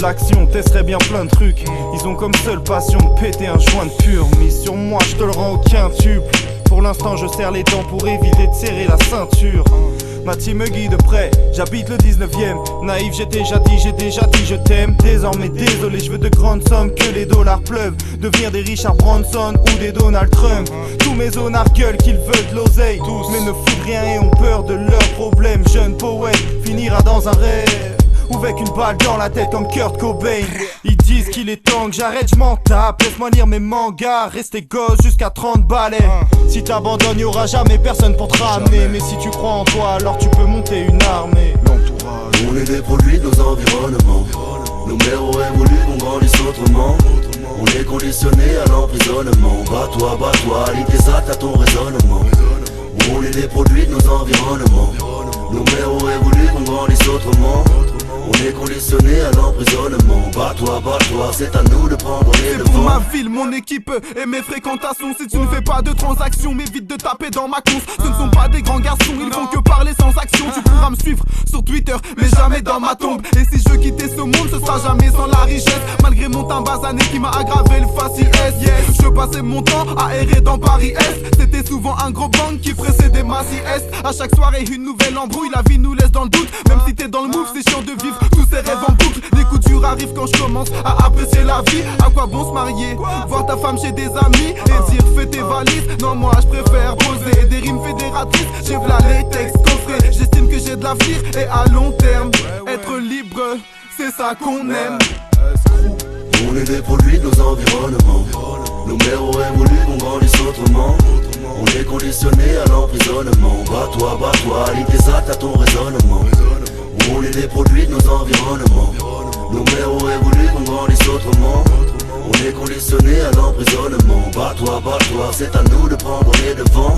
l'action, testerais bien plein de trucs. Ils ont comme seule passion de péter un joint de pur. Mais sur moi je te le rends au quintuple. Pour l'instant je serre les dents pour éviter de serrer la ceinture. Ma team me guide de près, j'habite le 19ème. Naïf j'ai déjà dit je t'aime. Désormais désolé, je veux de grandes sommes, que les dollars pleuvent. Devenir des Richard Branson ou des Donald Trump. Tous mes honnards gueulent qu'ils veulent de l'oseille, mais ne foutent rien et ont peur de leurs problèmes. Jeune poète finira dans un rêve, ou avec une balle dans la tête comme Kurt Cobain. Ils disent qu'il est temps que j'arrête, je m'en tape. Laisse-moi lire mes mangas, rester gosse jusqu'à 30 balais. Si t'abandonnes, y'aura jamais personne pour te ramener. Mais si tu crois en toi, alors tu peux monter une armée. L'entourage. On est des produits de nos environnements. Nos mères auraient voulu qu'on grandisse autrement. On est conditionné à l'emprisonnement. Bats-toi, lis tes actes à ton raisonnement. On est des produits de nos environnements. Nos mères auraient voulu qu'on grandisse autrement. On est conditionné à l'emprisonnement. Bats-toi, c'est à nous de prendre les devants. C'est pour ma ville, mon équipe et mes fréquentations. Si tu ne fais pas de transactions, m'évite de taper dans ma conce. Ce ne sont pas des grands garçons, ils font que parler sans action. Tu pourras me suivre sur Twitter, mais jamais dans ma tombe. Et si je quittais ce monde, ce sera jamais sans la richesse. Malgré mon teint basané qui m'a aggravé le facile S. Yes, je passais mon temps à errer dans Paris-Est. C'était souvent un gros bang qui précédait ma sieste. À chaque soirée une nouvelle embrouille, la vie nous laisse dans le doute. Même si t'es dans le move, c'est chiant de vivre tous ces rêves en boucle. Les coups durs arrivent quand je commence à apprécier la vie. À quoi bon se marier, voir ta femme chez des amis et dire fais tes valises. Non, moi je préfère poser des rimes fédératrices. J'ai v'là les textes coffrés. J'estime que j'ai de l'avenir et à long terme être libre, c'est ça qu'on aime. On est des produits de nos environnements. Nos mères auraient voulu qu'on grandisse autrement. On est conditionné à l'emprisonnement. Bats-toi, lis tes actes à ton raisonnement. On est des produits de nos environnements. Nos mères auraient voulu qu'on grandisse autrement. On est conditionné à l'emprisonnement. Bats-toi, c'est à nous de prendre les devants.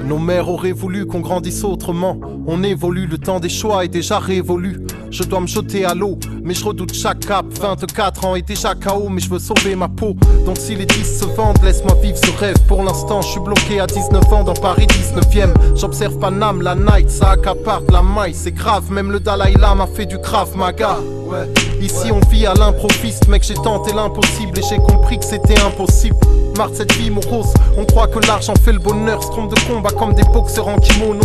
Nos mères auraient voulu qu'on grandisse autrement. On évolue, le temps des choix est déjà révolu. Je dois me jeter à l'eau, mais je redoute chaque cap. 24 ans et déjà KO, mais je veux sauver ma peau. Donc si les 10 se vendent, laisse-moi vivre ce rêve. Pour l'instant, je suis bloqué à 19 ans dans Paris 19ème. J'observe Paname, la night, ça accapare de la maille. C'est grave, même le Dalai Lama fait du Krav Maga. Ouais. Ici on vit à l'improviste, mec, j'ai tenté l'impossible et j'ai compris que c'était impossible. Marre de cette vie morose, on croit que l'argent fait le bonheur. Se trompe de combat comme des boxeurs en kimono.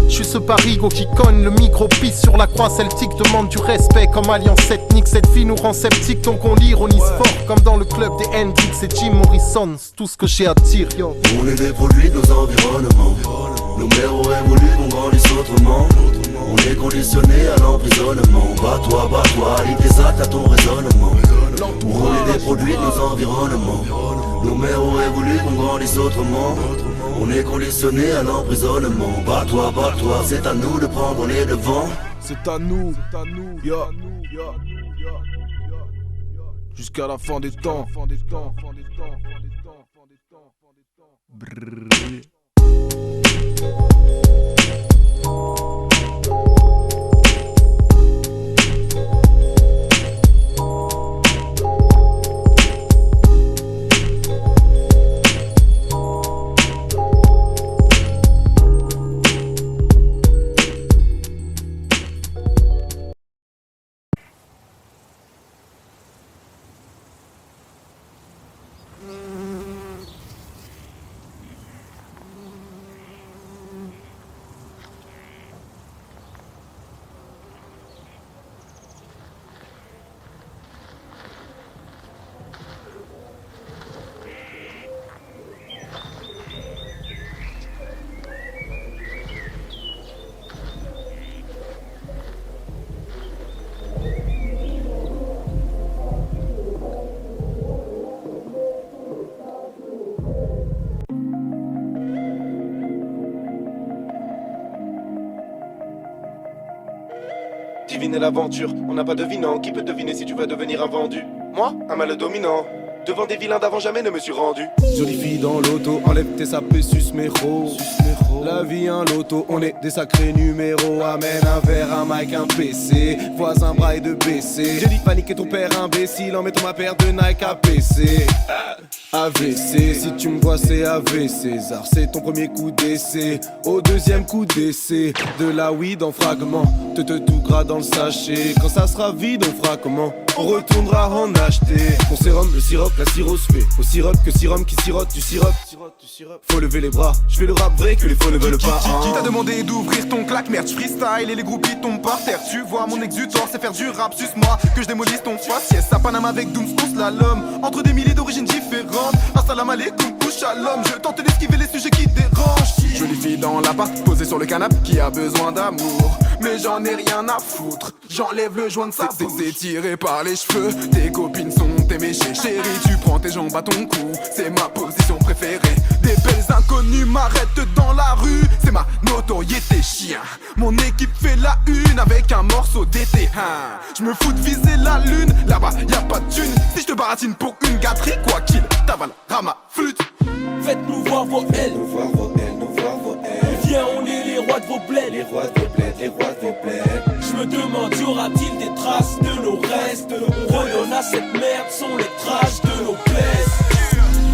Je suis ce parigo qui cogne le micro pisse sur la croix celtique. Demande du respect comme alliance ethnique. Cette vie nous rend sceptiques donc on l'ironise fort. Comme dans le club des Hendrix et Jim Morrison. C'est tout ce que j'ai à dire, yo. On est des produits de nos environnements. Nos mères auraient voulu qu'on grandisse autrement. On est conditionné à l'emprisonnement. Bats-toi, lis tes actes à ton raisonnement. On est des produits de nos environnements. Nos mères auraient voulu qu'on grandisse autrement. On est conditionné à l'emprisonnement. Bats-toi, c'est à nous de prendre les devants. C'est à nous, yeah. Jusqu'à la fin des temps. Brrr. Deviner l'aventure, on n'a pas devinant. Qui peut deviner si tu vas devenir un vendu? Moi, un mal dominant. Devant des vilains d'avant, jamais ne me suis rendu. Jolie fille dans l'auto, enlève tes sapés, sus méro. La vie un loto, on est des sacrés numéros. Amène un verre, un mic, un PC. Voisin braille de baisser. J'ai dit paniquer ton père imbécile en mettant ma paire de Nike APC. AVC, si tu me vois c'est AV César, c'est ton premier coup d'essai. Au deuxième coup d'essai, de la weed en fragments. Te tout gras dans le sachet, quand ça sera vide on fera comment? on retournera en acheter. Mon sérum, le sirop, la sirop se fait. Au sirop que sérum qui sirote du sirop. Faut lever les bras, je fais le rap vrai que les faux ne veulent pas. Qui t'a demandé d'ouvrir ton claque, merde, je freestyle et les groupies tombent par terre. Tu vois mon exutoire, c'est faire du rap, suce-moi que je démolisse ton faciès. À Panama avec Dooms, on slalom entre des milliers d'origines différentes. Assalam alaikum, shalom, je tente d'esquiver les sujets qui dérangent. Jolie fille dans l'appart, posée sur le canapé, qui a besoin d'amour. Mais j'en ai rien à foutre, j'enlève le joint de sa bouche. C'est tiré par les cheveux, tes copines sont éméchées. Chérie, tu prends tes jambes à ton cou, c'est ma position préférée. Des belles inconnues m'arrêtent dans la rue, c'est ma notoriété chien. Mon équipe fait la une avec un morceau d'été, hein. Je me fous de viser la lune, là-bas y'a pas de thune. Si je te baratine pour une gâterie, quoi qu'il t'avalera ma flûte. Faites-nous voir vos ailes, nous voir vos ailes, nous voir vos ailes. Viens, on est les rois de vos bleds, les rois de vos bleds, les rois de vos bleds. Je me demande, y aura-t-il des traces de nos restes? On redonne à cette merde, sont les traces de nos blesses.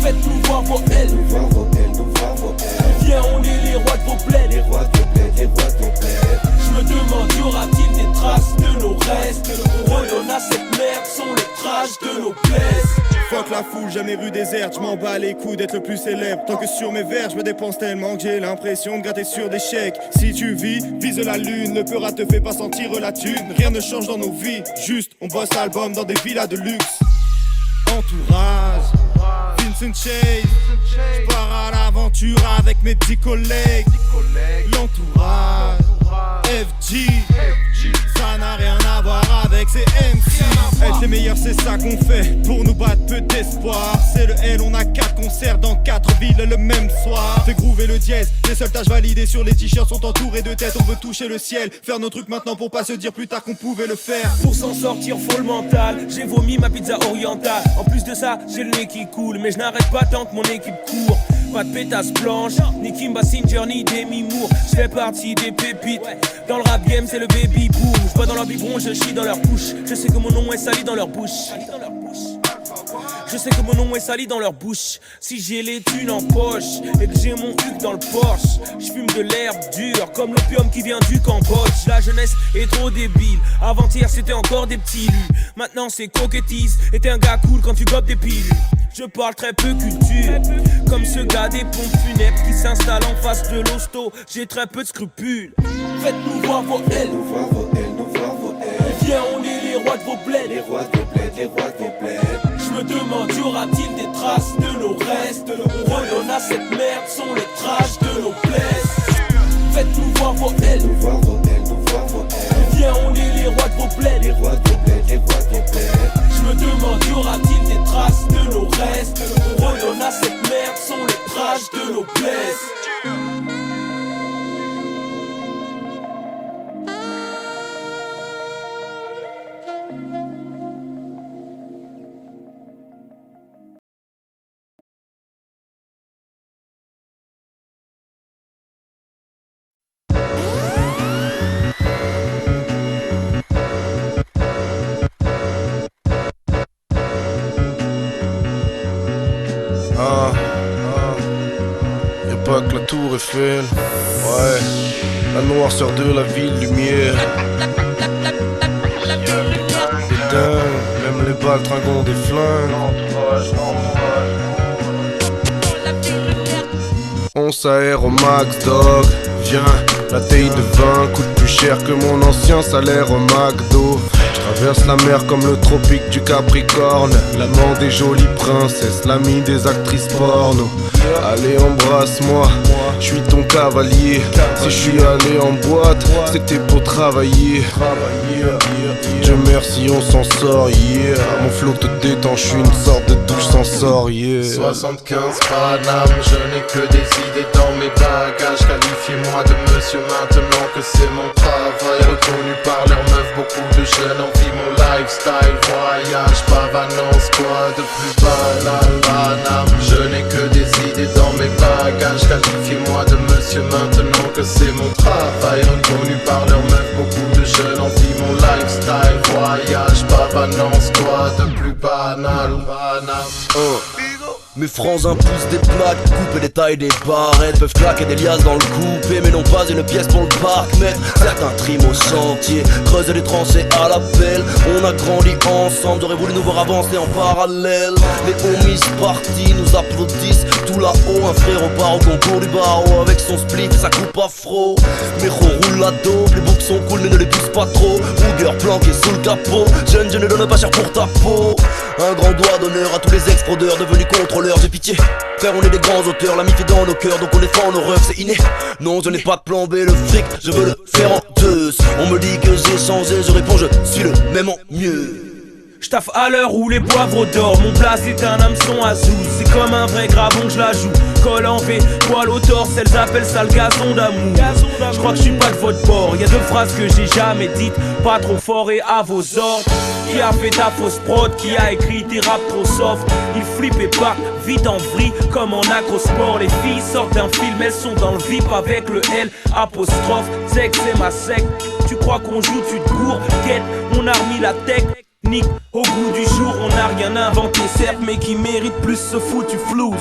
Faites-nous voir vos ailes, nous voir vos ailes, nous voir vos ailes. Viens, on est les rois de vos bleds, les rois de vos bleds, les rois de vos bleds. Je me demande, y aura-t-il des traces de nos restes? On redonne à cette merde, sont les traces de nos blesses. Fuck la foule, jamais rue déserte, je m'en bats les coups d'être le plus célèbre. Tant que sur mes vers, je me dépense tellement que j'ai l'impression de gratter sur des chèques. Si tu vis, vise la lune, le peur te fait pas sentir la thune. Rien ne change dans nos vies, juste on bosse l'album dans des villas de luxe. Entourage, Vincent Chase, j'pars à l'aventure avec mes petits collègues. L'entourage, FG, ça n'a rien à voir avec ces MC. Être les meilleurs c'est ça qu'on fait, pour nous battre peu d'espoir. C'est le L, on a 4 concerts dans 4 villes le même soir. Fais groover le dièse, les seules tâches validées sur les t-shirts sont entourées de têtes. On veut toucher le ciel, faire nos trucs maintenant pour pas se dire plus tard qu'on pouvait le faire. Pour s'en sortir faut le mental, j'ai vomi ma pizza orientale. En plus de ça j'ai le nez qui coule, mais je n'arrête pas tant que mon équipe court. Pas de pétasse blanche, ni Kim Basinger, ni Demi Moore. Je fais partie des pépites, dans le rap game c'est le baby boom. Je bois dans leur biberon, je chie dans leur bouche. Je sais que mon nom est sali dans leur bouche. Je sais que mon nom est sali dans leur bouche. Si j'ai les thunes en poche et que j'ai mon huc dans le Porsche, je fume de l'herbe dure comme l'opium qui vient du Cambodge. La jeunesse est trop débile. Avant-hier c'était encore des petits lus. Maintenant c'est coquettise. Et t'es un gars cool quand tu gobes des pilules. Je parle très peu culture, comme ce gars des pompes funèbres qui s'installe en face de l'hosto. J'ai très peu de scrupules. Faites-nous voir vos ailes, nous voir vos ailes, nous voir vos ailes. Viens, on est les rois de vos bleds, les rois de vos bleds, les rois de vos bleds. Je me demande, y aura-t-il des traces de nos restes? On redonne à cette merde, sont les traces de nos blesses. Faites-nous voir vos ailes, nous voir vos ailes, nous voir vos ailes. Viens, on est les rois de vos bleds, les rois de vos bleds, les rois de vos bleds. Je me demande, y aura-t-il des traces de nos restes? On redonne à cette merde, sont les traces de nos blesses. Y'a pas que la tour Eiffel, ouais, la noirceur de la ville, lumière. Des dingues, même les balles trinquent des flingues. On s'aère au max dog, viens, la taille de vin coûte plus cher que mon ancien salaire au McDo. Je traverse la mer comme le tropique du Capricorne, l'amant des jolies princesses, l'ami des actrices porno. Allez embrasse-moi, je suis ton cavalier. Si je suis allé en boîte, c'était pour travailler. Dieu merci on s'en sort, yeah. Mon flow te détend, je suis une sorte de douche sans sort, yeah. 75 Paname, je n'ai que des idées dans mes bagages. Qualifiez-moi de monsieur maintenant que c'est mon travail. Reconnu par leurs meufs, beaucoup de jeunes envient mon lifestyle. Voyage, pavanance, quoi de plus banal. Paname, je n'ai que des idées dans mes bagages. Qualifiez-moi de monsieur maintenant que c'est mon travail. Reconnu par leurs meufs, beaucoup de jeunes envient mon lifestyle. Voyage, pavanance, quoi de plus banal. Paname. Mes francs poussent des plaques, coupent des tailles des barrettes, peuvent claquer des liasses dans le coupé, mais non pas une pièce pour le parc-mètre. Certains triment au chantier, creusent des tranchées à la pelle. On a grandi ensemble, j'aurais voulu nous voir avancer en parallèle. Les homies partis nous applaudissent tout là-haut. Un frère au bar au concours du barreau avec son split et sa coupe afro. Méro roule la dope, les boucs sont cool mais ne les pousse pas trop. Ruger planqué sous le capot, jeune je ne donne pas cher pour ta peau. Un grand doigt d'honneur à tous les ex-fraudeurs devenus contrôleurs. J'ai pitié, frère on est des grands auteurs, l'amitié dans nos cœurs donc on défend nos rêves, c'est inné. Non je n'ai pas de plan B, le fric je veux le faire en deux. On me dit que j'ai changé, je réponds je suis le même en mieux. J'taffe à l'heure où les poivres dorment. Mon place est un hameçon à Zouz. C'est comme un vrai gravon que je la joue. Col en V, poil au torse, elles appellent ça le gazon d'amour. J'crois que je suis pas de votre bord. Y'a 2 phrases que j'ai jamais dites. Pas trop fort et à vos ordres. Qui a fait ta fausse prod? Qui a écrit tes rap trop soft? Il flippe et part vite en vrille comme en acrosport. Les filles sortent d'un film, elles sont dans le VIP avec le L apostrophe. Sexe c'est ma secte. Tu crois qu'on joue, tu te cours. Quête, on a remis la tech. Au bout du jour, on n'a rien inventé, certes, mais qui mérite plus ce foutu flou.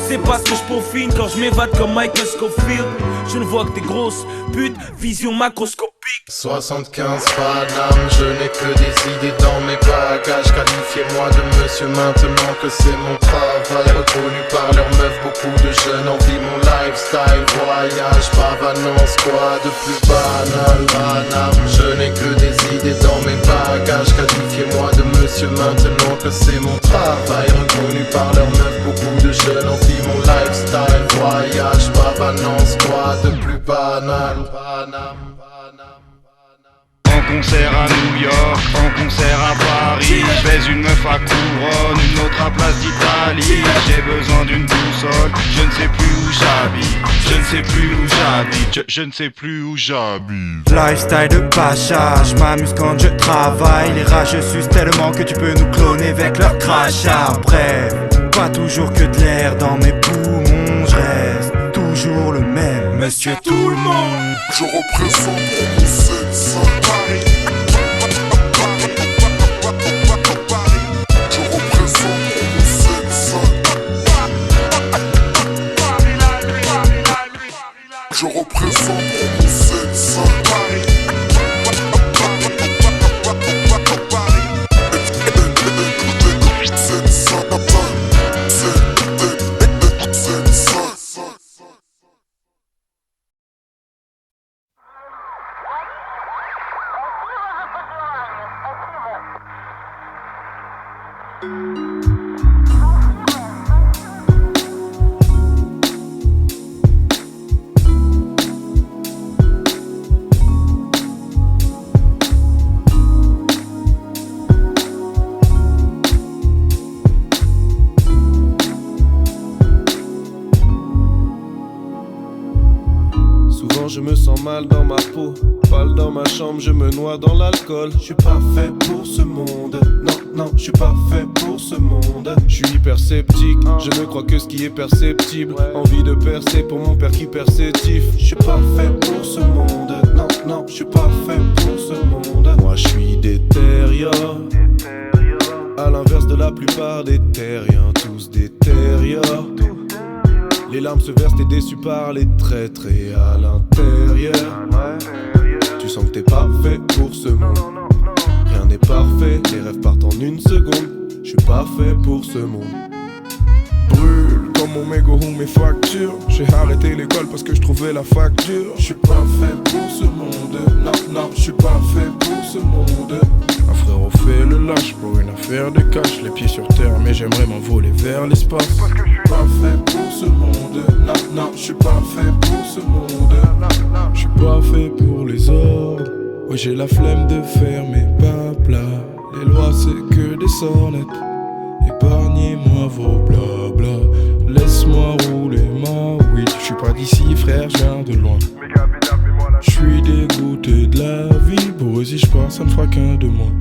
C'est parce que je peaufine quand je m'évade comme Michael Scofield. Je ne vois que des grosses putes, vision macroscopique. 75 Paname, je n'ai que des idées dans mes bagages. Qualifiez-moi de monsieur maintenant que c'est mon travail. Reconnu par leurs meufs, beaucoup de jeunes envient mon lifestyle. Voyage, pavanance, quoi de plus banal? Paname, je n'ai que des idées dans mes bagages. Qualifiez-moi de monsieur maintenant que c'est mon travail. Reconnu par leurs meufs, beaucoup de jeunes envient mon lifestyle. Voyage, pavanance, quoi de plus banal? En concert à New York, en concert à Paris. Je baise une meuf à Couronne, une autre à Place d'Italie. J'ai besoin d'une boussole, je ne sais plus où j'habite. Je ne sais plus où j'habite, je ne sais plus où j'habite. Lifestyle de pacha, je m'amuse quand je travaille. Les rats je suce tellement que tu peux nous cloner avec leur crachat. Bref, pas toujours que de l'air dans mes poumons. Je reste toujours le même, monsieur tout le monde. Je représente mon 700 Paris. Je représente mon 700 Je représente mon 700 Paris. Je me sens mal dans ma peau, pâle dans ma chambre, je me noie dans l'alcool. Je suis pas fait pour ce monde, non, non, je suis pas fait pour ce monde. Je suis hyper sceptique, je ne crois que ce qui est perceptible. Envie de percer pour mon père qui perceptif. Je suis pas fait pour ce monde, non, non, je suis pas fait pour ce monde. Moi je suis déterria, à l'inverse de la plupart des terriens, tous des terriens. Les larmes se versent, t'es déçu par les traîtres et à l'intérieur tu sens que t'es pas fait pour ce monde. Rien n'est parfait, les rêves partent en une seconde. Je suis pas fait pour ce monde. Brûle comme mon mégot ou mes factures. J'ai arrêté l'école parce que je trouvais la facture. Je suis pas fait pour ce monde. Non, non, je suis pas fait pour ce monde. Un frérot fait le lâche pour une affaire de cash. Les pieds sur terre mais j'aimerais m'envoler vers l'espace. Parce que je suis pas fait pour ce monde. Non, non, je suis pas fait pour ce monde. Je suis pas fait pour les ordres. Ouais, j'ai la flemme de faire mes papes là. Les lois c'est que des sornettes. Épargnez-moi vos blabla. Laisse-moi rouler ma weed. Je suis pas d'ici frère, je viens de loin. Je suis dégoûté de la vie. Pour eux si je pars ça ne fera qu'un de moins.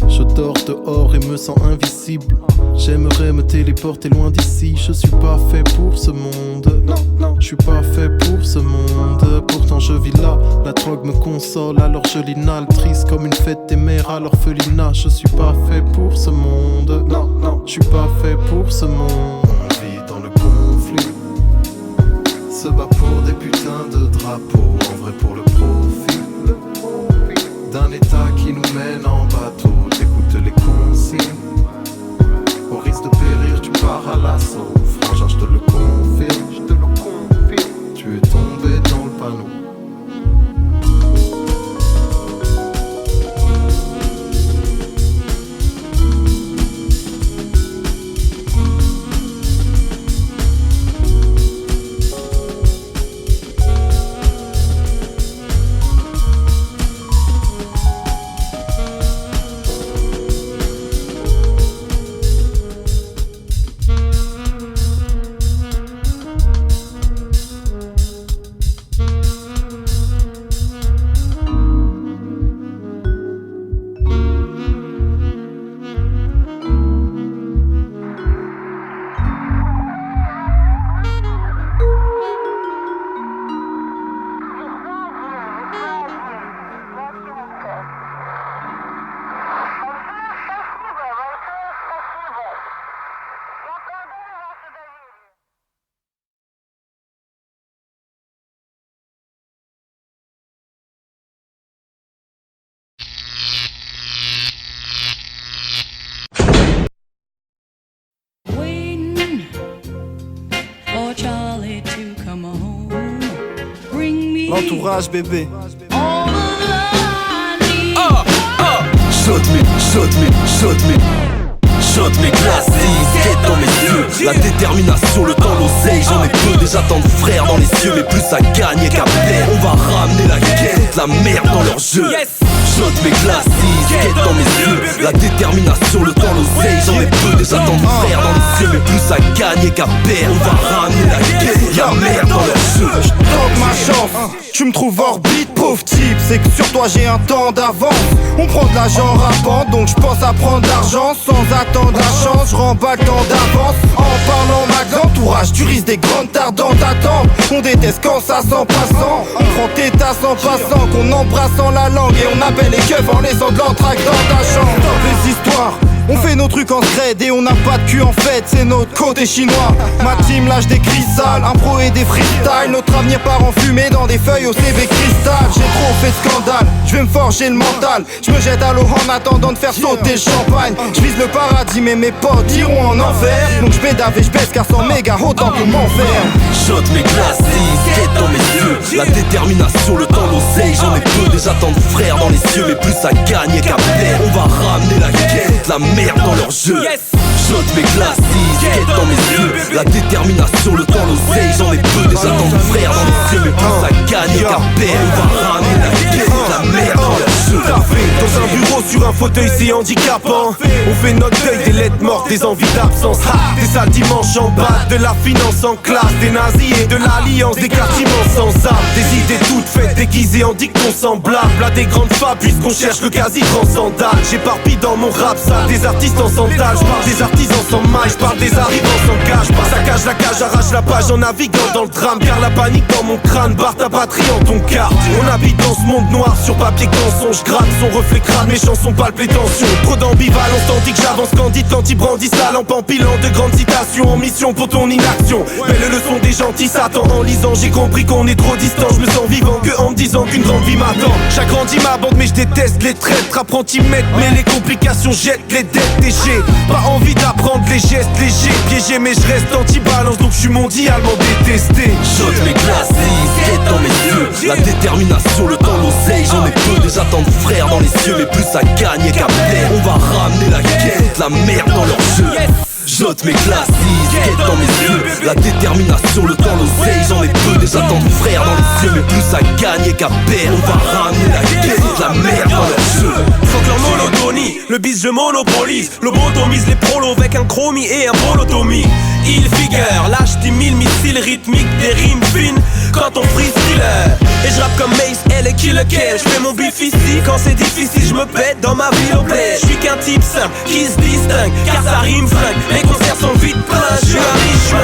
Je dors dehors et me sens invisible. J'aimerais j'aimerais me téléporter loin d'ici. Je suis pas fait pour ce monde. Non, je suis pas fait pour ce monde. Pourtant je vis là, la drogue me console. Alors je l'inhale, triste comme une fête des mères à l'orphelinat. Je suis pas fait pour ce monde. Non, je suis pas fait pour ce monde. On vit dans le conflit, se bat pour des putains de drapeaux, en vrai pour le profit d'un état qui nous mène en bateau. T'écoutes les consignes, au risque de périr tu pars à l'assaut. Frangin, je te le confirme, tu es tombé dans le panneau. L'entourage bébé. Shot mes classiques, quête dans mes yeux. La détermination, le temps, l'oseille, j'en ai peu. Déjà tant de frères dans les cieux, mais plus à gagner qu'à perdre. On va ramener la quête, la merde dans leur jeu. Shot mes classiques, quête dans mes yeux. La détermination, le temps, l'oseille, j'en ai peu. Déjà tant de frères dans les cieux, mais plus à gagner qu'à perdre. On va ramener la quête, la merde dans leur jeu. J'tente ma chance, tu me trouves orbite, pauvre type. C'est que sur toi j'ai un temps d'avance. On prend de l'argent rappant, donc j'pense à prendre l'argent sans attendre la chance. J'remballe tant d'avance en parlant ma entourage. Tu risques des grandes tares dans ta tempe. On déteste quand ça sent passant. On prend tes tasses en passant, qu'on embrasse en la langue. Et on appelle les keufs en laissant de l'entraque dans ta chambre. Stop les histoires, on fait nos trucs en scred et on n'a pas de cul en fait, c'est notre côté chinois. Ma team lâche des cristals, impro et des freestyles. Notre avenir part en fumée dans des feuilles au CV cristal. J'ai trop fait de scandale, je vais me forger le mental. Je me jette à l'eau en attendant de faire sauter le champagne. Je vise le paradis mais mes potes iront en enfer. Donc je pédave et je baisse car sans méga autant que m'enferme. Shot mes classiques, quête dans mes yeux. La détermination, le temps, l'oseille, j'en ai peu. Déjà tant de frères dans les cieux, mais plus à gagner qu'à perdre. On va ramener la quête, la merde dans leur jeu. Shot mes classiques, quête dans mes yeux. La détermination, le temps, l'oseille, j'en ai peu. Déjà tant de frères dans les cieux, mais plus à gagner qu'à perdre. On va ramener la quête, la merde dans leur jeu. Dans un bureau sur un fauteuil c'est handicapant. On fait notre deuil des lettres mortes, des envies d'absence. Des sales dimanches en bas, de la finance en classe, des nazis et de l'alliance, des quartiers sans âme. Des idées toutes faites, déguisées en dictons semblables à des grandes fables, puisqu'on cherche le quasi transcendal. J'éparpille dans mon rap sale, des artistes en sandales. J'parle des artisans sans mailles, j'parle des arrivants sans cage. Saccage la cage, arrache la page en naviguant dans le drame. Car la panique dans mon crâne, barre ta patrie en ton quart. On habite dans ce monde noir, sur papier canson. J'gratte son reflet crâne, mes chansons palpent les tensions. Trop d'ambivalence, tandis que j'avance candide quand ils brandissent la lampe empilant de grandes citations. En mission pour ton inaction, belle leçon des gentils Satan. En lisant j'ai compris qu'on est trop distant. Je me sens vivant que en me disant qu'une grande vie m'attend. J'agrandis ma bande mais je déteste les traîtres. Apprentis maîtres mais les complications jettent les dettes. Et j'ai pas envie d'apprendre les gestes légers. Piégé mais je reste anti-balance donc je suis mondialement détesté. Shot mes classiques, quête dans mes yeux. La détermination, le temps, l'oseille, j'en ai peu. Déjà tant de frères dans les cieux, mais plus à gagner qu'à perdre. On va ramener la quête, la merde dans leur jeu. J'ôte mes classiques, quête dans mes yeux. La détermination, le temps, l'oseille, j'en ai peu. Déjà tant de frères dans les cieux, mais plus à gagner qu'à perdre. On va ramener la quête, la merde dans leur jeu. Faut que leur monotonie, le bis je monopolise. Lobotomise les prolos avec un chromie et un bolotomie. Il figure, lâche 10 000 missiles rythmiques, des rimes fines quand on freestyle. Et je rappe comme Mace, elle est qui lequel. Je fais mon bif ici, quand c'est difficile je me pète dans ma ville au bled. Je suis qu'un type simple, qui se distingue, car ça rime flingue. Mes concerts sont vite pleins, je suis un riche.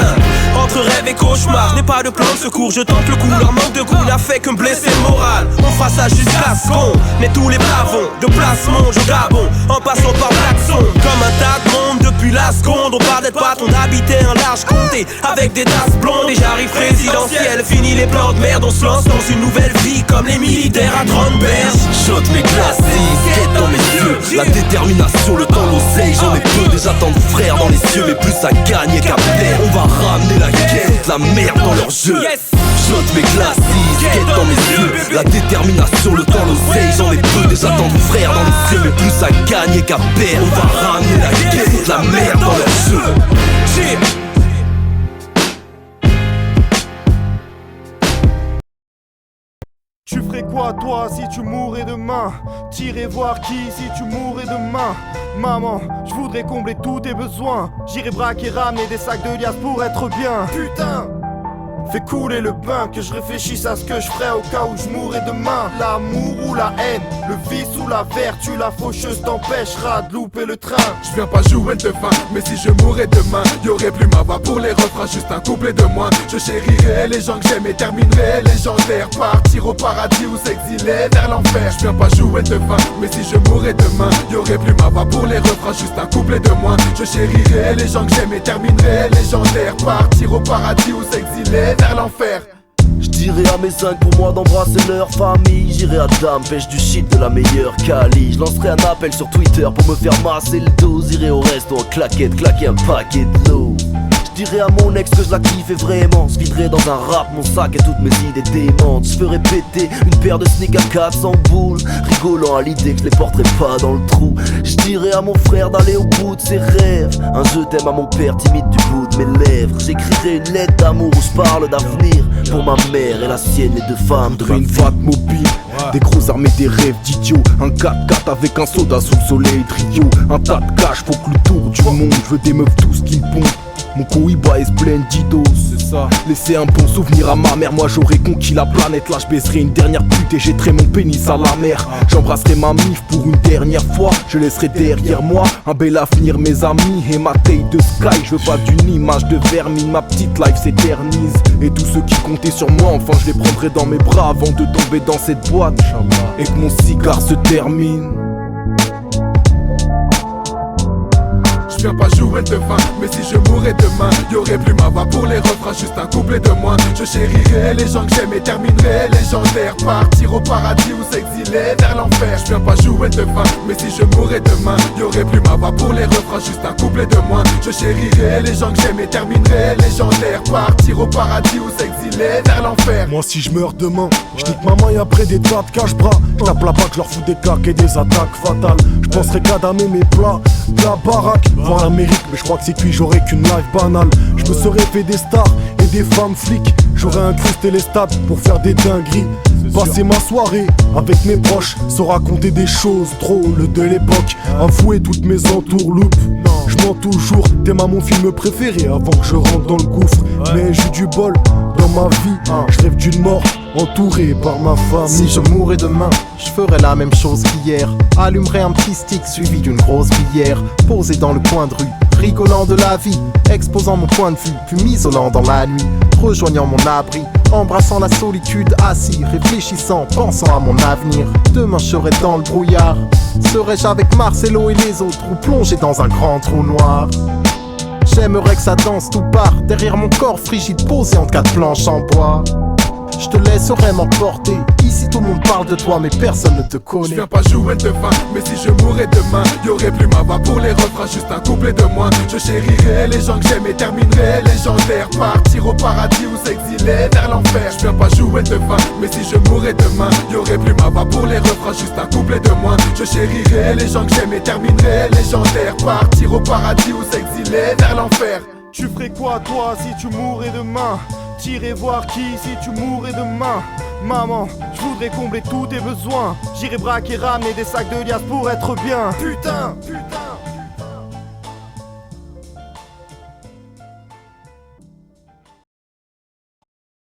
Entre rêve et cauchemar, je n'ai pas de plan de secours. Je tente le coup, leur manque de goût n'a fait que me blesser le moral. On fera ça jusqu'à ce qu'on ait tous les bravons de placement au Gabon, en passant par Blackson. Comme un tas de monde depuis la seconde. On parlait de patron d'habiter un large comté avec des tasses blondes. Et j'arrive présidentiel, fini les plans de merde. On se lance dans une nouvelle vie comme les militaires à Dronberg. Shot mes classiques, quête dans mes yeux. La détermination, le temps, l'oseille, j'en ai peu. Déjà tant de frères dans les cieux, mais plus à gagner qu'à perdre. On va ramener la guerre, toute la merde dans leur jeu. Shot mes classiques, quête dans mes yeux. La détermination, le temps, l'oseille, j'en ai peu. Déjà tant de frères dans les cieux, mais plus à gagner qu'à perdre. On va ramener la guerre, toute la merde dans leur jeu. Tu ferais quoi toi si tu mourais demain? T'irais voir qui si tu mourais demain? Maman, je voudrais combler tous tes besoins. J'irai braquer, ramener des sacs de liasses pour être bien. Putain! Fais couler le bain, que je réfléchisse à ce que je ferais au cas où je mourrais demain. L'amour ou la haine, le vice ou la vertu, la faucheuse t'empêchera de louper le train. Je viens pas jouer de fin, mais si je mourais demain, y'aurait plus ma voix pour les refrains, juste un couplet de moins. Je chérirais les gens que j'aime et terminerais légendaire. Partir au paradis ou s'exiler vers l'enfer. Je viens pas jouer de fin, mais si je mourais demain, y'aurait plus ma voix pour les refrains, juste un couplet de moins. Je chérirais les gens que j'aime et terminerais légendaire. Partir au paradis ou s'exiler vers l'enfer. Je dirais à mes 5 pour moi d'embrasser leur famille. J'irai à Dame, pêche du shit de la meilleure Cali. Je lancerai un appel sur Twitter pour me faire masser le dos. J'irai au resto en claquette, claquer un paquet de l'eau. Je dirais à mon ex que je la kiffais vraiment. Je viderais dans un rap mon sac et toutes mes idées démentes. Je ferais péter une paire de sneakers à 400 boules, rigolant à l'idée que je les porterais pas dans le trou. Je dirais à mon frère d'aller au bout de ses rêves. Un je t'aime à mon père timide du bout de mes lèvres. J'écrirais une lettre d'amour où je parle d'avenir pour ma mère et la sienne, les deux femmes de ma une vie. vague mobile, des grosses armées, des rêves d'idiots. Un 4x4 avec un soda sous le soleil trio. Un tas de cash pour que le tour du monde. Je veux des meufs tous qui me pompent. Mon cohiba est splendido, c'est ça. Laisser un bon souvenir à ma mère. Moi j'aurais conquis la planète. Là je baisserai une dernière pute et jetterai mon pénis à la mer. J'embrasserai ma mif pour une dernière fois. Je laisserai derrière moi un bel avenir, mes amis et ma taille de sky. Je veux pas d'une image de vermine. Ma petite life s'éternise. Et tous ceux qui comptaient sur moi, enfin je les prendrai dans mes bras avant de tomber dans cette boîte et que mon cigare se termine. Je viens pas jouer de fin, mais si je mourais demain, y'aurait plus ma voix pour les refrains, juste un couplet de moins. Je chérirais les gens que j'aime et terminerais légendaire. Partir au paradis ou s'exiler vers l'enfer. Je viens pas jouer de fin, mais si je mourais demain, y'aurait plus ma voix pour les refrains, juste un couplet de moins. Je chérirais les gens que j'aime et terminerais légendaire. Partir au paradis ou s'exiler vers l'enfer. Moi si je meurs demain, je nique maman et après des tas de cache-bras. Je tape la bac, je leur fous des claques et des attaques fatales. Je penserais qu'à damer mes plats, de la baraque, voir l'Amérique, mais je crois que c'est cuit, j'aurais qu'une life banale. Je me serais fait des stars et des femmes flics. J'aurais incrusté les stades pour faire des dingueries. Passer ma soirée avec mes proches, se raconter des choses drôles de l'époque. Avouer toutes mes entourloupes. Je mens toujours, t'es mon film préféré avant que je rentre dans le gouffre. Mais j'ai du bol dans ma vie, je rêve d'une mort entouré par ma famille. Si je mourais demain, je ferais la même chose qu'hier. Allumerais un petit stick suivi d'une grosse bière. Posé dans le coin de rue, rigolant de la vie, exposant mon point de vue, puis m'isolant dans la nuit, rejoignant mon abri, embrassant la solitude, assis, réfléchissant, pensant à mon avenir. Demain je serai dans le brouillard. Serais-je avec Marcelo et les autres ou plongé dans un grand trou noir? J'aimerais que ça danse tout part derrière mon corps frigide posé entre quatre planches en bois. Je te laisserai m'emporter. Ici tout le monde parle de toi mais personne ne te connaît. Je viens pas jouer de fin, mais si je mourais demain, y'aurait plus ma voix pour les refrains, juste un couplet de moins. Je chérirais les gens que j'aime et terminerais légendaire. Partir au paradis ou s'exiler vers l'enfer. Je viens pas jouer de fin, mais si je mourais demain, y'aurait plus ma voix pour les refrains, juste un couplet de moins. Je chérirais les gens que j'aime et terminerais légendaire. Partir au paradis ou s'exiler vers l'enfer. Tu ferais quoi toi si tu mourais demain? T'irais voir qui si tu mourais demain? Maman, je voudrais combler tous tes besoins. J'irai braquer, ramener des sacs de liasses pour être bien. Putain, putain.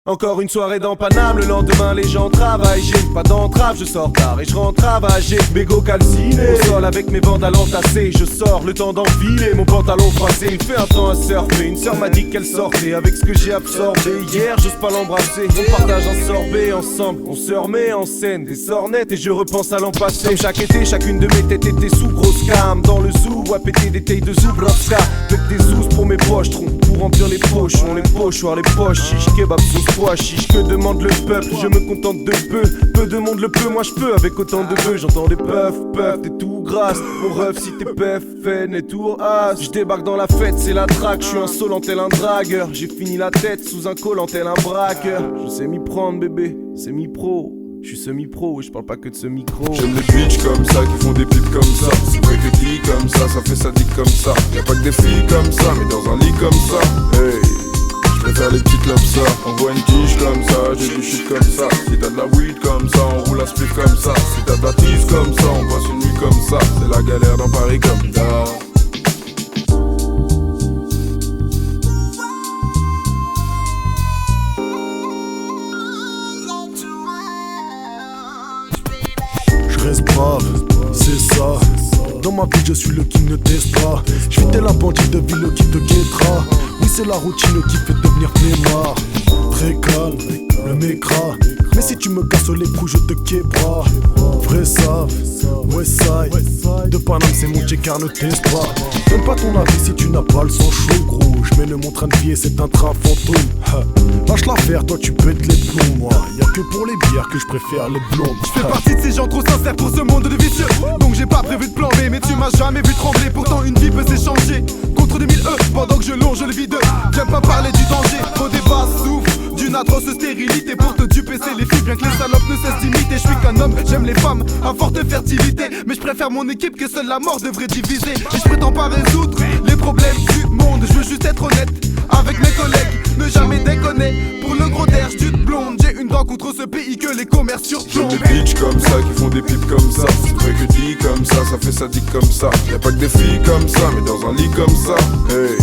Encore une soirée dans Paname, le lendemain les gens travaillent. J'ai pas d'entrave, je sors tard et je rentre travailler. Bégo calciné, au sol avec mes bandanes entassées. Je sors le temps d'enfiler mon pantalon froissé. Il fait un temps à surfer, une sœur m'a dit qu'elle sortait. Avec ce que j'ai absorbé hier, j'ose pas l'embrasser. On partage un sorbet ensemble, on se remet en scène. Des sornettes et je repense à l'an passé. Comme chaque été, chacune de mes têtes était sous grosse cam. Dans le zoo, à péter des tailles de Zubrovska. Avec des zouz pour mes poches, troncs pour remplir les pochons. Les pochoirs, les poches, chiche, kebab, sauce pois chiche, que demande le peuple, je me contente de peu de monde le peut, moi je peux avec autant de bœufs. J'entends des puff, t'es tout grasse. Mon ref si t'es pef, FN et tout as. Je débarque dans la fête, c'est la traque. Je suis insolent tel un dragueur. J'ai fini la tête sous un collant tel un braqueur. Je sais m'y prendre bébé, c'est mi-pro. Je suis semi-pro et je parle pas que de ce micro. J'aime les bitches comme ça qui font des pipes comme ça. C'est vrai que dit comme ça fait sadique comme ça. Y'a pas que des filles comme ça, mais dans un lit comme ça. Hey, je préfère les petites comme ça. On voit une tige comme ça, j'ai du shit comme ça. Si t'as de la weed comme ça, on roule un spliff comme ça. Si t'as de la tease comme ça, on passe une nuit comme ça. C'est la galère dans Paris comme ça. Je reste brave, c'est ça. Dans ma vie je suis le king, ne teste pas. Je suis tel un bandit de ville qui te guettera. Oui c'est la routine qui fait devenir clémard. Très calme, le mécra. Mais si tu me casses les couilles je te québra. Vrai ça, Westside. De Paname c'est mon checker, ne teste pas. Donne pas ton avis si tu n'as pas le sang chaud gros. Je mets mon train de vie et c'est un train fantôme. Lâche l'affaire, toi tu pètes les plombs. Moi y'a que pour les bières que je préfère les blondes. Je fais partie de ces gens trop sincères pour ce monde de vicieux. Donc j'ai pas prévu de plan B, mais tu m'as jamais vu trembler. Pourtant une vie peut s'échanger contre 2000 pendant que je longe le vide. J'aime pas parler du danger, vos débats souffrent d'une atroce stérilité. Pour te duper c'est les filles, bien que les salopes ne cessent d'imiter. Je suis qu'un homme, j'aime les femmes à forte fertilité. Mais je préfère mon équipe que seule la mort devrait diviser. Et je prétends pas résoudre les problèmes du monde. Je veux juste être honnête avec mes collègues, ne jamais déconner. Pour le gros d'air, je blonde. J'ai une dent contre ce pays que les commerces surplombent. J'aime les bitches comme ça qui font des pipes comme ça. C'est vrai que dit comme ça fait sadique comme ça. Y'a pas que des filles comme ça, mais dans un lit comme ça. Hey,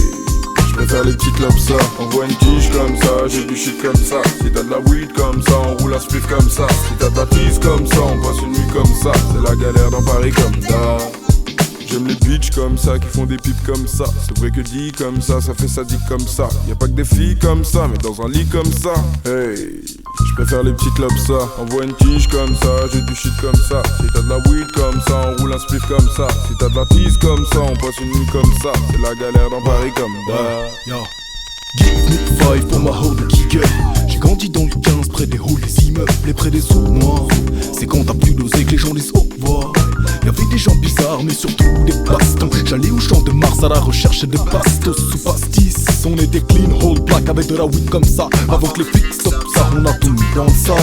je préfère les petites comme ça. On voit une tige comme ça, j'ai du shit comme ça. Si t'as de la weed comme ça, on roule un spliff comme ça. Si t'as de la tease comme ça, on passe une nuit comme ça. C'est la galère dans Paris comme ça. J'aime les bitches comme ça qui font des pipes comme ça. C'est vrai que dit comme ça fait sadique comme ça. Y'a pas que des filles comme ça, mais dans un lit comme ça. Hey, je préfère les petites comme ça. On voit une tige comme ça, j'ai du shit comme ça. Si t'as de la weed comme ça, on roule un spliff comme ça. Si t'as de la tease comme ça, on passe une nuit comme ça. C'est la galère dans Paris comme ça. Give me 5 pour ma hoe de kicker. J'ai grandi dans le 15 près des halls des immeubles et près des eaux noires. C'est quand t'as plus dosé que les gens disent au revoir. Y'avait des gens bizarres mais surtout des bastons. J'allais au champ de Mars à la recherche de pastos sous pastis. On était clean, hold black avec de la weed comme ça. Avant que les flics stoppent ça, on a tout mis dans ça.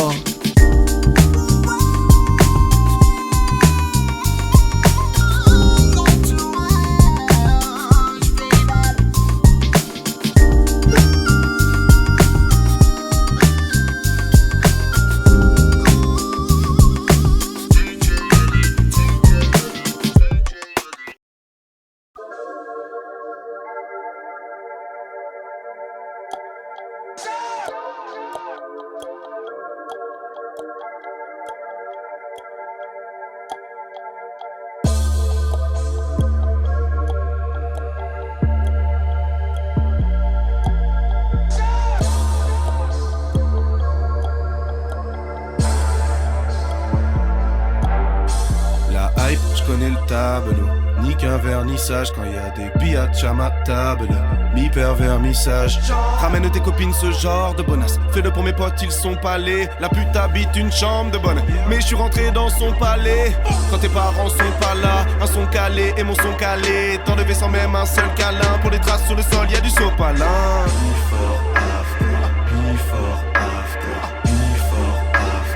Ni qu'un vernissage quand y a des biatchs à ma table. Mi-pervermissage. Ramène tes copines ce genre de bonasse. Fais-le pour mes potes, ils sont palais. La pute habite une chambre de bonne. Mais je suis rentré dans son palais. Quand tes parents sont pas là, un son calé et mon son calé. T'enlever sans même un seul câlin. Pour les traces sur le sol, y a du sopalin. Before after, before after, before after.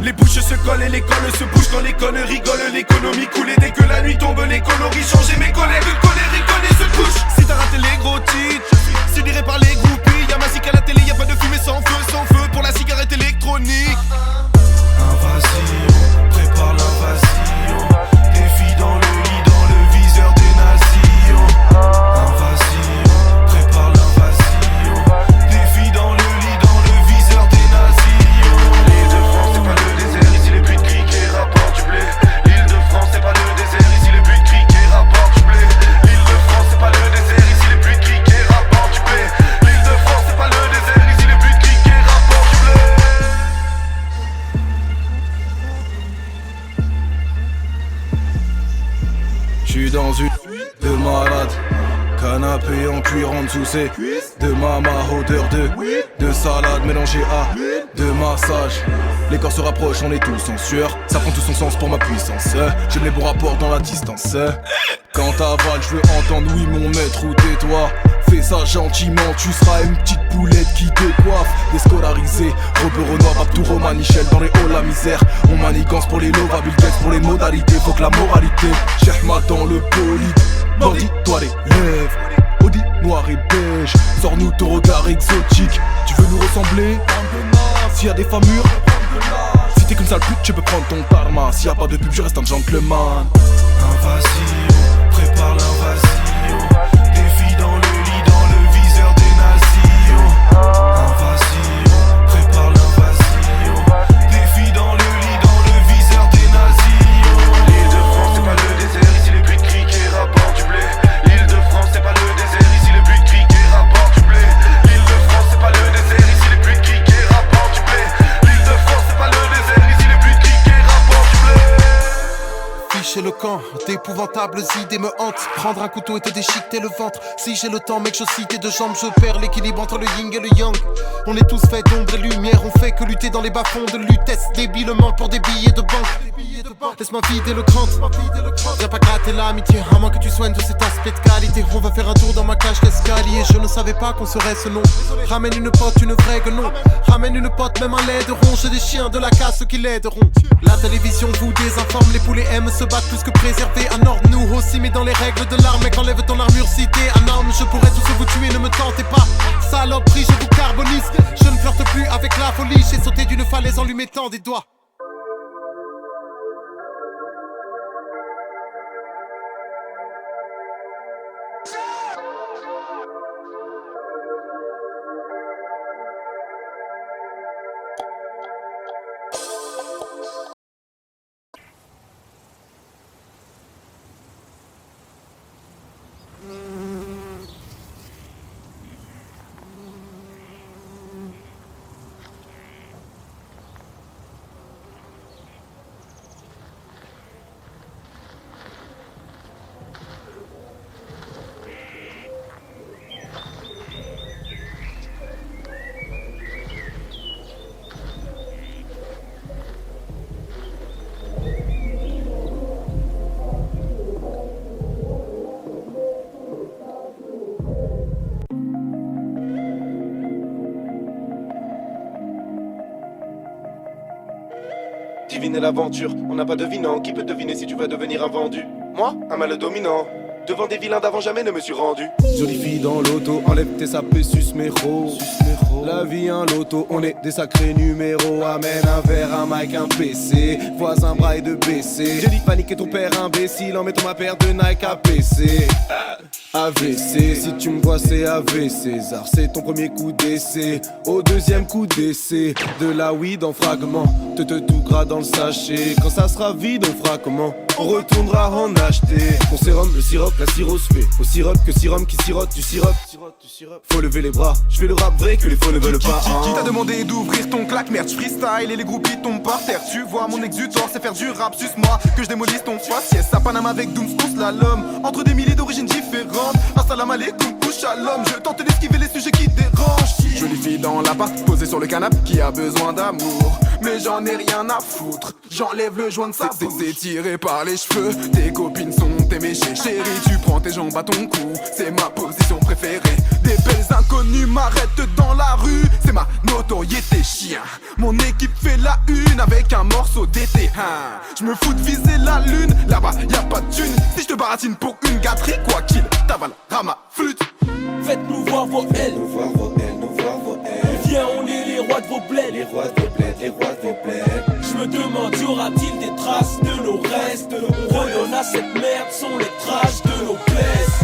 Les bouches se collent et les colles se bougent quand les connes rigolent. L'économie coule et dès que la nuit tombe, les coloris changent. Mes collègues coléricoles se couchent. Si t'as raté les gros titres, sidéré par les groupies. Y'a ma zik à la télé, y'a pas de fumée sans feu pour la cigarette électronique. Invasion, prépare l'invasion. Des filles dans le lit, dans le viseur des nazions. Invasion, prépare l'invasion. Des filles canapé en cuir en dessous, c'est de mama, odeur de salade mélangée à de massage. Les corps se rapprochent, on est tous en sueur. Ça prend tout son sens pour ma puissance. J'aime les bons rapports dans la distance. Quand t'avales, je veux entendre oui mon maître ou tais-toi. Fais ça gentiment, tu seras une petite poulette qui décoiffe. Déscolarisé, Robert Renoir, Abdou Roman, Michel dans les halls la misère. On manigance pour les lova, Bill Gates pour les modalités. Faut que la moralité, Chehma dans le bolide. Bandit, toi les lèvres, Audi noir et beige. Sors-nous ton regard exotique. Tu veux nous ressembler? S'il y a des femmes mûres, si t'es qu'une sale pute, tu peux prendre ton karma. S'il y a pas de pub, je reste un gentleman. Invasion, prépare l'invasion. Des filles dans le lit, dans le viseur des nazis. Invasion, prépare l'invasion. Des filles dans le lit, dans le viseur des nazis. L'île de France c'est pas le désert, ici les buts de cricket rapportent du blé. L'île de France c'est pas le désert, ici les buts de cricket rapportent du blé. L'île de France c'est pas le désert, ici les buts de cricket rapportent du blé. L'île de France c'est pas le désert, ici les buts de cricket rapportent du blé. Ficher le camp, d'épouvantables idées me hantent. Prendre un couteau et te déchiqueter le ventre. Si j'ai le temps, mec, je cite tes deux jambes, je perds l'équilibre entre le yin et le yang. On est tous faits d'ombre et lumière, on fait que lutter dans les bas-fonds de lutesse. Débilement pour des billets de banque. Laisse-moi vider le crâne. Viens pas gratter l'amitié, à moins que tu soignes de cet aspect de qualité. On va faire un tour dans ma cage d'escalier. Je ne savais pas qu'on serait ce nom. Ramène une pote, une vraie guenon. Ramène une pote, même un lait de ronge. Des chiens de la casse qui l'aideront. La télévision vous désinforme, les poulets aiment se battre plus que préserver un ordre. Nous aussi, mais dans les règles de l'art. Mec, enlève ton armure si t'es un arme. Je pourrais tous vous tuer, ne me tentez pas. Saloperie, je vous carbonise. Je ne flirte plus avec la folie. J'ai sauté d'une falaise en lui mettant des doigts. Deviner l'aventure, on n'a pas devinant. Qui peut deviner si tu vas devenir un vendu? Moi, un mal dominant. Devant des vilains d'avant jamais ne me suis rendu. Jolie fille dans l'auto, enlève tes sapés, suce mes ros. La vie un loto, on est des sacrés numéros. Amène un verre, un mic, un PC. Voisin braille de baisser. J'ai dit paniquer ton père imbécile en mettant ma paire de Nike APC. AVC, si tu me vois c'est AV César, c'est ton premier coup d'essai. Au deuxième coup d'essai, de la weed en fragments. Te tout gras dans le sachet. Quand ça sera vide, on fera comment? On retournera en acheter. Mon sérum, le sirop, la sirop se fait. Au sirop que sérum qui sirote du sirop. Faut lever les bras, je fais le rap vrai que les faux ne veulent pas. Qui t'a demandé d'ouvrir ton claque, merde, je freestyle et les groupies tombent par terre. Tu vois mon exutoire, c'est faire du rap, suce-moi que je démolisse ton faciès. À Panama avec Dooms, on slalom entre des milliers d'origines différentes. Assalam alaikum, shalom, je tente d'esquiver les sujets qui dérangent. Jolie fille dans l'appart, posée sur le canapé, qui a besoin d'amour. Mais j'en ai rien à foutre, j'enlève le joint de sa bouche. C'est tiré par les cheveux, tes copines sont éméchées. Chérie, tu prends tes jambes à ton cou, c'est ma position préférée. Des belles inconnues m'arrêtent dans la rue, c'est ma notoriété chien. Mon équipe fait la une avec un morceau d'été. Je me fous de viser la lune, là-bas y'a pas de thune. Si je te baratine pour une gâterie, quoi qu'il t'avale, rama, flûte. Faites-nous voir vos ailes, nous voir vos ailes, nous voir vos ailes. Viens, on est les rois de vos bleds, les rois de vos bleds, les rois de vos bleds. Je me demande, y aura-t-il des traces de nos restes? On redonne à cette merde, sont les traces de nos blesses.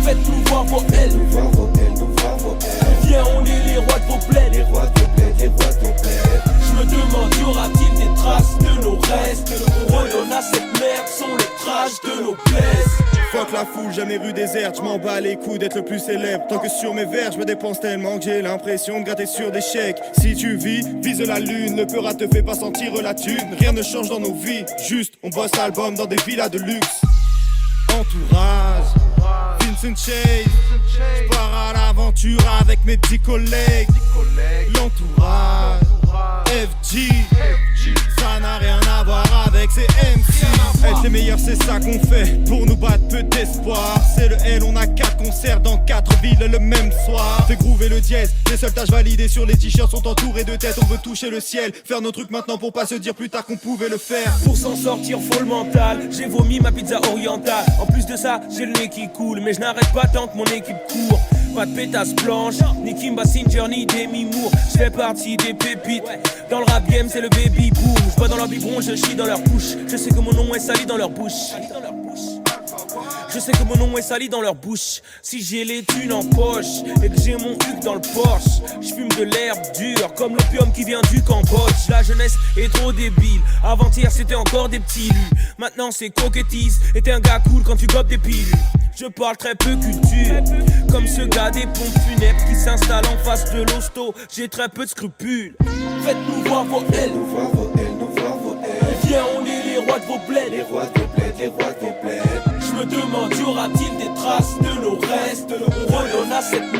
Faites-nous voir vos ailes, nous voir vos ailes, nous voir vos ailes. Viens, on est les rois de vos bleds, les rois de vos bleds, les rois de vos bleds. Je me demande, y aura-t-il des traces de nos restes? On redonne à cette merde, sont les traces de nos blesses. Fuck la foule, jamais rue déserte, je m'en bats les coups d'être le plus célèbre. Tant que sur mes vers, je me dépense tellement que j'ai l'impression de gratter sur des chèques. Si tu vis, vise la lune, le peur te fait pas sentir la thune. Rien ne change dans nos vies, juste on bosse l'album dans des villas de luxe. Entourage, film Chips and Chase. J'pars à l'aventure avec mes petits collègues. L'entourage, FG. Ça n'a rien à voir avec ces MC. Être les meilleurs c'est ça qu'on fait. Pour nous battre peu d'espoir. C'est le L, on a 4 concerts dans 4 villes le même soir. Fais groover le dièse. Les seules tâches validées sur les t-shirts sont entourées de têtes. On veut toucher le ciel. Faire nos trucs maintenant pour pas se dire plus tard qu'on pouvait le faire. Pour s'en sortir faut le mental. J'ai vomi ma pizza orientale. En plus de ça j'ai le nez qui coule. Mais je n'arrête pas tant que mon équipe court. Pas de pétasse blanche, ni Kim Basinger, ni Demi Moore. Je fais partie des pépites. Dans le rap game, c'est le baby boom. Je bois dans leur biberon, je chie dans leur bouche. Je sais que mon nom est sali dans leur bouche. Je sais que mon nom est sali dans leur bouche. Si j'ai les thunes en poche et que j'ai mon huc dans le Porsche, je fume de l'herbe dure comme l'opium qui vient du Cambodge. La jeunesse est trop débile. Avant-hier c'était encore des petits lus. Maintenant c'est coquettise. Et t'es un gars cool quand tu gobes des pilules. Je parle très peu culture, comme ce gars des pompes funèbres qui s'installe en face de l'hosto. J'ai très peu de scrupules. Faites-nous voir vos ailes, nous voir vos ailes, nous voir vos ailes. Viens, on est les rois de vos bleds, les rois de vos bleds, les rois de vos bleds. Je me demande, y aura-t-il des traces de nos restes? On redonne à cette